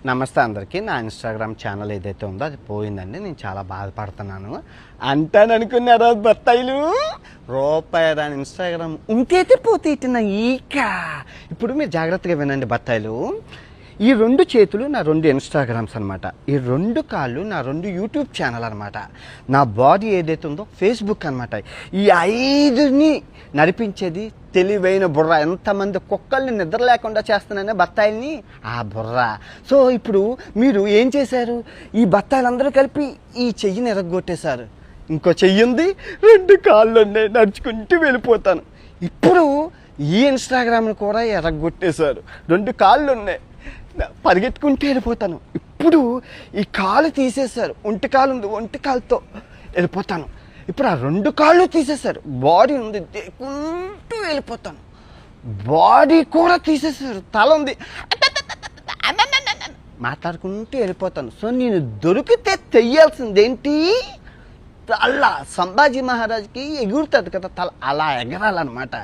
నమస్తే అందరికీ. నా ఇన్స్టాగ్రామ్ ఛానల్ ఏదైతే ఉందో అది పోయిందండి. నేను చాలా బాధపడుతున్నాను. అంటాననుకున్నారా బత్తాయిలు? రూపాయి రాని ఇన్స్టాగ్రామ్ ఉంటైతే పోతే ఇట్టిన ఈక. ఇప్పుడు మీరు జాగ్రత్తగా వినండి బత్తాయిలు. ఈ 2 చేతులు నా 2 ఇన్స్టాగ్రామ్స్ అనమాట. ఈ 2 కాళ్ళు నా 2 యూట్యూబ్ ఛానల్ అనమాట. నా బాడీ ఏదైతే ఉందో ఫేస్బుక్ అనమాట. ఈ 5ని నడిపించేది తెలివైన బుర్ర. ఎంతమంది కుక్కల్ని నిద్ర లేకుండా చేస్తున్నానే బత్తాయిల్ని, ఆ బుర్ర. సో ఇప్పుడు మీరు ఏం చేశారు? ఈ బత్తాయిలందరూ కలిపి ఈ చెయ్యిని ఎరగొట్టేశారు. ఇంకో చెయ్యి ఉంది, 2 కాళ్ళు ఉన్నాయి, నడుచుకుంటూ వెళ్ళిపోతాను. ఇప్పుడు ఈ ఇన్స్టాగ్రామ్ని కూడా ఎరగొట్టేశారు. 2 కాళ్ళు ఉన్నాయి, పరిగెత్తుకుంటూ వెళ్ళిపోతాను. ఇప్పుడు ఈ కాలు తీసేశారు, ఒంటి కాలు ఉంది, ఒంటి కాలుతో వెళ్ళిపోతాను. ఇప్పుడు ఆ 2 కాళ్ళు తీసేశారు, బాడీ ఉంది, దేకుంటూ వెళ్ళిపోతాను. బాడీ కూడా తీసేశారు, తల ఉంది, మాట్లాడుకుంటూ వెళ్ళిపోతాను. సో నేను దొరికితే తెయ్యాల్సింది ఏంటి? తల. సంభాజీ మహారాజ్కి ఎగురుతుంది కదా తల, అలా ఎగరాలన్నమాట.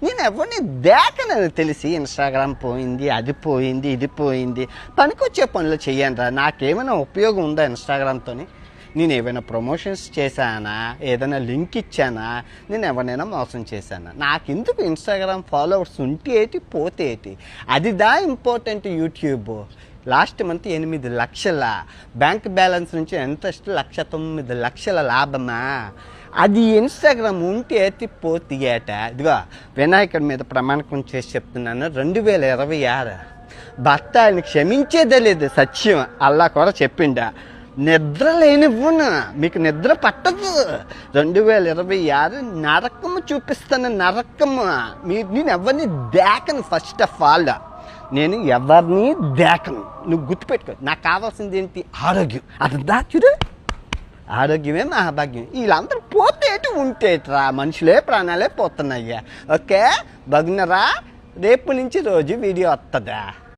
నేను ఎవరిని దేకనని తెలిసి ఇన్స్టాగ్రామ్ పోయింది, అది పోయింది, ఇది పోయింది. పనికొచ్చే పనులు చెయ్యండి రా. నాకేమైనా ఉపయోగం ఉందా ఇన్స్టాగ్రామ్తో? నేను ఏమైనా ప్రమోషన్స్ చేశానా? ఏదైనా లింక్ ఇచ్చానా? నేను ఎవరినైనా మోసం చేశానా? నాకెందుకు ఇన్స్టాగ్రామ్ ఫాలోవర్స్ ఉంటే ఏంటి, పోతే ఏంటి? అదిదా ఇంపార్టెంట్. యూట్యూబ్ లాస్ట్ మంత్ 8 లక్షల బ్యాంక్ బ్యాలెన్స్ నుంచి ఎంత 1,09,00,000 లాభమా? అది ఇన్స్టాగ్రామ్ ఉంటే పోతే ఏట. ఇదిగో వినాయకుడి మీద ప్రమాణకం చేసి చెప్తున్నాను, 2026 భర్త ఆయన క్షమించేదే లేదు. సత్యం అల్లా కూడా చెప్పిండా. నిద్ర లేనివ్వను, మీకు నిద్ర పట్టదు. 2026 నరకము చూపిస్తాను, నరకము. నేను ఎవరిని దేకను. ఫస్ట్ ఆఫ్ ఆల్ నేను ఎవరిని దేకను. నువ్వు గుర్తుపెట్టుకో. నాకు కావాల్సింది ఏంటి? ఆరోగ్యం. అది దాచుడు. ఆరోగ్యమే మహాభాగ్యం. వీళ్ళందరూ పోతేటి ఉంటేట్రా, మనుషులే ప్రాణాలే పోతున్నాయ్యా. ఓకే, బాగున్నారా? రేపు నుంచి రోజు వీడియో వస్తుందా?